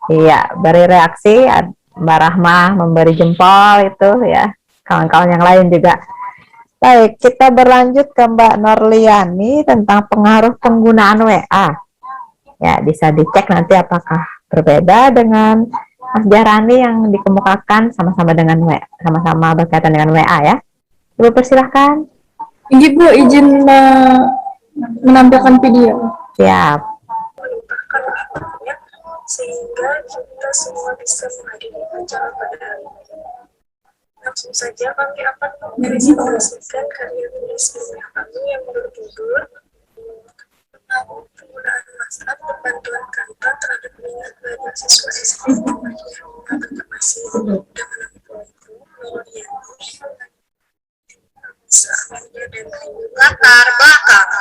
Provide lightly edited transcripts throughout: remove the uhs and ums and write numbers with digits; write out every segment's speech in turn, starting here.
Iya, beri reaksi, Mbak Rahma memberi jempol itu ya, kawan-kawan yang lain juga. Baik, kita berlanjut ke Mbak Norliani tentang pengaruh penggunaan WA. Ya, bisa dicek nanti apakah berbeda dengan Mas Jarani yang dikemukakan sama-sama dengan WA, sama-sama berkaitan dengan WA ya. Ibu persilahkan. Ibu izin menampilkan video. Siap. Sehingga kita semua bisa menghadiri acara pada hari ini. Langsung saja kami akan mempresentasikan karya tulis ilmiah kami yang berjudul penggunaan WhatsApp dan bantuan kata terhadap minat belajar siswa SD yang masih dengan latar belakang.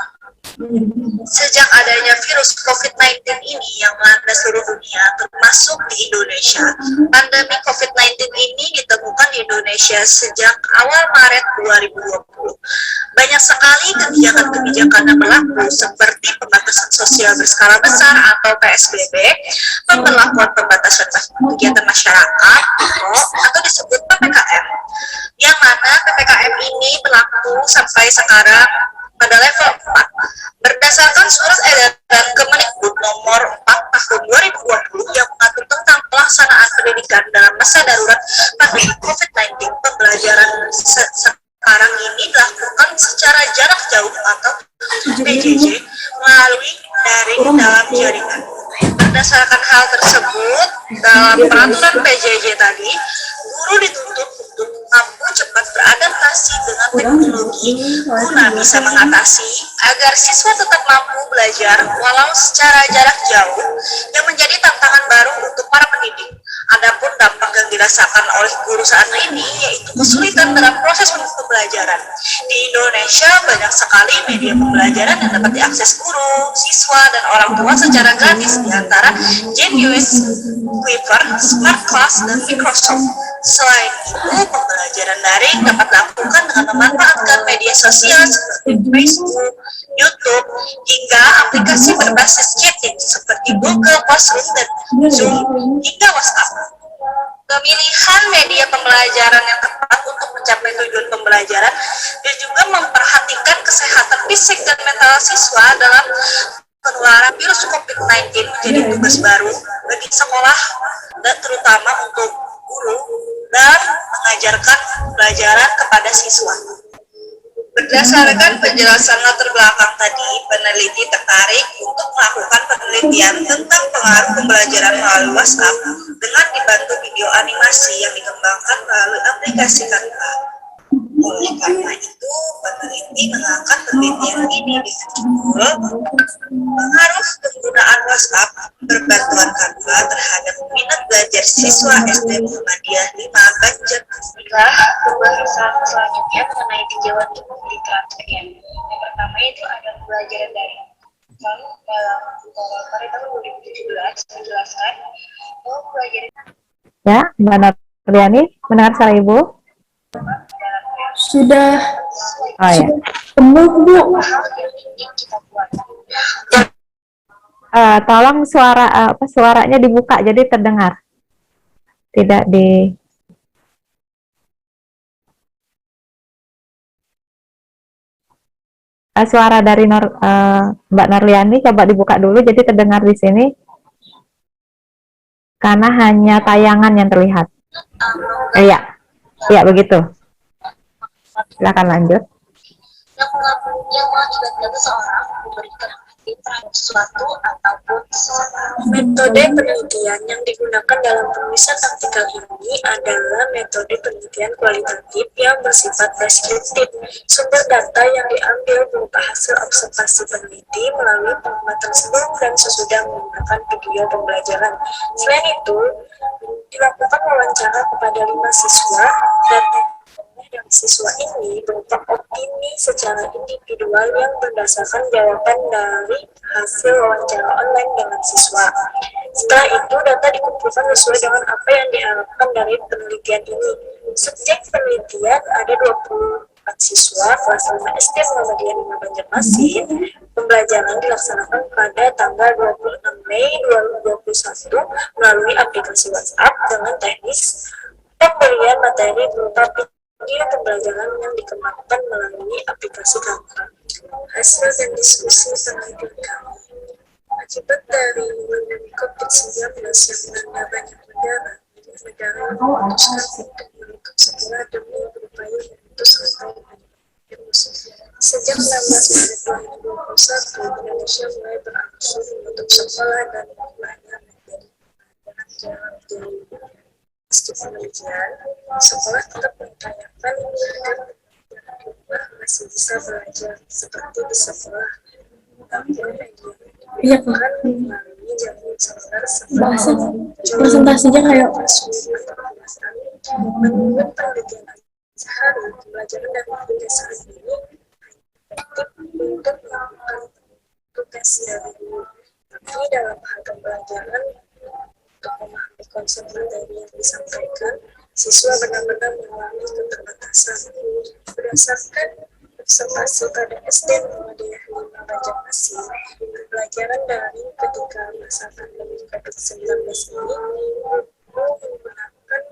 Sejak adanya virus COVID-19 ini yang melanda seluruh dunia, termasuk di Indonesia, pandemi COVID-19 ini ditemukan di Indonesia sejak awal Maret 2020. Banyak sekali kebijakan-kebijakan yang berlaku seperti pembatasan sosial berskala besar atau PSBB, pemberlakuan pembatasan kegiatan masyarakat atau disebut PPKM, yang mana PPKM ini berlaku sampai sekarang pada level 4. Berdasarkan surat edaran Kemendikbud nomor 4 tahun 2020 yang mengatur tentang pelaksanaan pendidikan dalam masa darurat pandemi COVID-19, pembelajaran sekarang ini dilakukan secara jarak jauh atau PJJ melalui daring dalam jaringan. Berdasarkan hal tersebut, dalam peraturan PJJ tadi, guru dituntut untuk mampu cepat beradaptasi dengan teknologi guna bisa mengatasi agar siswa tetap mampu belajar walau secara jarak jauh, yang menjadi tantangan baru untuk para pendidik. Adapun dampak yang dirasakan oleh guru saat ini yaitu kesulitan dalam proses pembelajaran. Di Indonesia banyak sekali media pembelajaran yang dapat diakses guru, siswa, dan orang tua secara gratis, di antara Genius, Quiver, Smart Class, dan Microsoft. Selain itu, pembelajaran daring dapat dilakukan dengan memanfaatkan media sosial seperti Facebook, YouTube, hingga aplikasi berbasis chatting seperti Google Classroom dan Zoom, hingga WhatsApp. Pemilihan media pembelajaran yang tepat untuk mencapai tujuan pembelajaran dan juga memperhatikan kesehatan fisik dan mental siswa dalam penularan virus COVID-19 menjadi tugas baru bagi sekolah dan terutama untuk guru dan mengajarkan pelajaran kepada siswa. Berdasarkan penjelasan latar belakang tadi, peneliti tertarik untuk melakukan penelitian tentang pengaruh pembelajaran melalui WhatsApp dengan dibantu video animasi yang dikembangkan melalui aplikasi Canva. Oleh karena itu, peneliti mengangkat penelitian ini dengan judul pengaruh penggunaan WhatsApp berbantuan Canva terhadap minat belajar siswa SD Muhammadiyah 5 Banjarmasin. Pembahasan selanjutnya mengenai tinjauan umum di kelas PM. Yang pertama itu ada pembelajaran daring. Lalu dalam pada tahun 2017 menjelaskan bahwa pembelajaran. Ya, Mbak Norliani, mendengar suara Ibu? Sudah. Oh ya. Penuh, Bu. Tolong suaranya dibuka jadi terdengar. Tidak di suara dari Mbak Norliani coba dibuka dulu jadi terdengar di sini. Karena hanya tayangan yang terlihat. Iya. Iya, begitu. Silakan lanjut. Yang mengakibatkan seseorang memberikan terhadap sesuatu ataupun seseorang. Metode penelitian yang digunakan dalam penulisan artikel ini adalah metode penelitian kualitatif yang bersifat deskriptif. Sumber data yang diambil berupa hasil observasi peneliti melalui pengamatan sebelum dan sesudah menggunakan video pembelajaran. Selain itu, dilakukan wawancara kepada 5 siswa dan dari siswa ini berupa opini secara individual yang berdasarkan jawaban dari hasil wawancara online dengan siswa. Setelah itu, data dikumpulkan sesuai dengan apa yang diharapkan dari penelitian ini. Subjek penelitian ada 24 siswa kelas 5 SD Muhammadiyah 5 Banjarmasin. Pembelajaran dilaksanakan pada tanggal 26 Mei Mei 2021 melalui aplikasi WhatsApp dengan teknis pemberian materi berupa video pembelajaran yang dikembangkan melalui aplikasi Canva. Hasil dan diskusi penelitian kami. Akibat dari pandemi COVID-19 yang melanda banyak negara memutuskan untuk menutup sekolah demi berupaya memutus rantai virus. Sejak 16 Maret 2021, Indonesia mulai berangsur menutup sekolah dan mulainya menjadi pembelajaran jarak jauh. Meski demikian, sekolah tetap mengupayakan agar di rumah masih bisa belajar seperti di sekolah. Namun, Iya kak. melalui jalur saluran Bahasa presentasinya kayak menurut penelitian sehari pembelajaran dan kebiasaan ini efektif untuk melakukan tugas dari guru. Tapi dalam hal pembelajaran untuk memahami konsep materi yang disampaikan, siswa benar-benar mengalami keterbatasan. Berdasarkan observasi pada SD Muhammadiyah 5 Banjarmasin, pembelajaran daring ketika masa pandemi COVID-19 ini menggunakan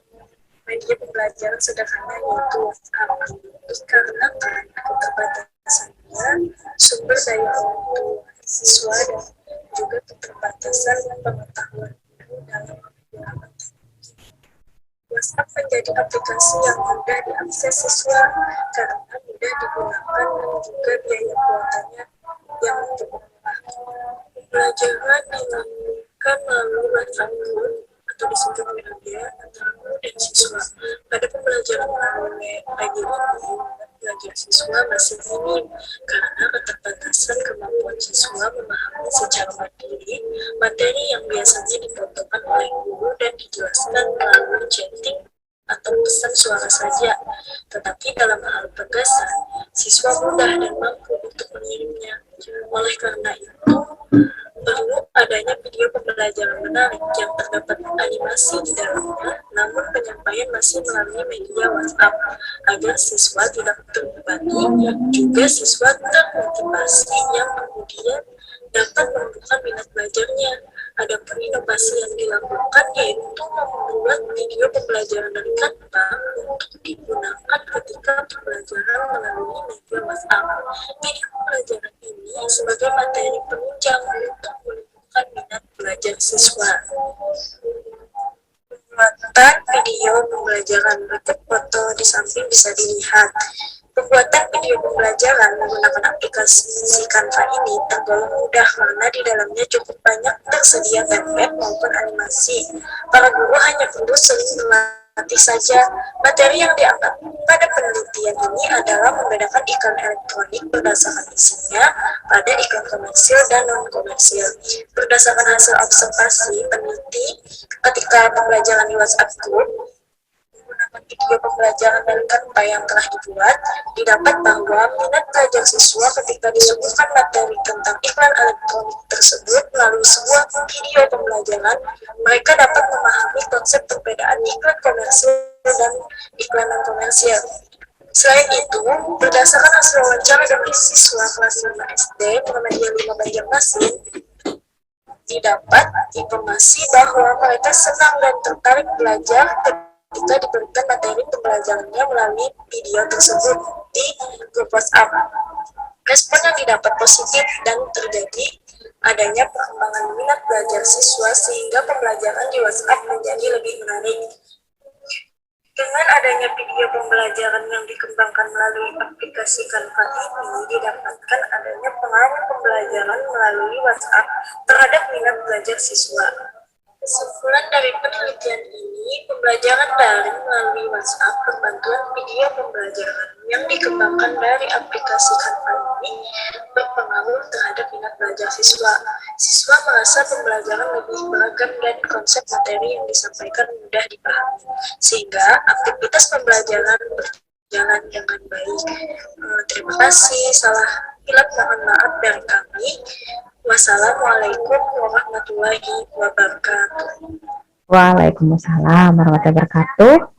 media pembelajaran sederhana yaitu WhatsApp. Dikarenakan keterbatasannya sumber daya orang tua siswa dan juga keterbatasan pengetahuan dalam menggunakan WhatsApp menjadi aplikasi yang mudah diakses siswa karena mudah digunakan dan juga biaya kuotanya yang cukup murah. Pembelajaran dilakukan melalui WhatsApp group atau disebut media antara guru dan siswa. Pada pembelajaran melalui media ini, belajar siswa masih minim karena keterbatasan kemampuan siswa memahami secara mandiri materi yang biasanya difotokan oleh guru dan dijelaskan melalui chatting atau pesan suara saja. Tetapi dalam hal pegasan, siswa mudah dan mampu untuk mengirimnya. Oleh karena itu, perlu adanya video pembelajaran menarik yang terdapat animasi di dalamnya, namun penyampaian masih melalui media WhatsApp agar siswa tidak terbebani, juga siswa termotivasi yang kemudian dapat menumbuhkan minat belajarnya. Adapun inovasi yang dilakukan yaitu membuat video pembelajaran dari Canva untuk digunakan ketika pembelajaran melalui media WhatsApp. Video pembelajaran ini sebagai materi penunjang untuk menumbuhkan minat belajar siswa. Pembuatan video pembelajaran berikut foto di samping bisa dilihat. Pembuatan video pembelajaran menggunakan aplikasi Canva ini tergolong mudah karena di dalamnya cukup banyak tersedia template maupun animasi. Para guru hanya perlu sering berlatih saja. Materi yang diangkat pada penelitian ini adalah membedakan iklan elektronik berdasarkan isinya pada iklan komersil dan non-komersil. Berdasarkan hasil observasi peneliti ketika pembelajaran di WhatsApp Group, menggunakan video pembelajaran dari Canva yang telah dibuat, didapat bahwa minat belajar siswa ketika disuguhkan materi tentang iklan elektronik tersebut melalui sebuah video pembelajaran, mereka dapat memahami konsep perbedaan iklan komersil dan iklan non-komersil. Selain itu, berdasarkan hasil wawancara dengan siswa kelas 5 SD Muhammadiyah 5 Banjarmasin, didapat informasi bahwa mereka senang dan tertarik belajar ketika diberikan materi pembelajarannya melalui video tersebut di grup WhatsApp. Respon yang didapat positif dan terjadi adanya perkembangan minat belajar siswa sehingga pembelajaran di WhatsApp menjadi lebih menarik. Dengan adanya video pembelajaran yang dikembangkan melalui aplikasi Canva ini, didapatkan adanya pengaruh pembelajaran melalui WhatsApp terhadap minat belajar siswa. Kesimpulan dari penelitian ini, pembelajaran daring melalui WhatsApp berbantuan video pembelajaran yang dikembangkan dari aplikasi Canva ini berpengaruh terhadap minat belajar siswa. Siswa merasa pembelajaran lebih beragam dan konsep materi yang disampaikan mudah dipahami, sehingga aktivitas pembelajaran berjalan dengan baik. Terima kasih. Salah hilap mohon maaf dari kami. Wassalamualaikum warahmatullahi wabarakatuh. Waalaikumsalam warahmatullahi wabarakatuh.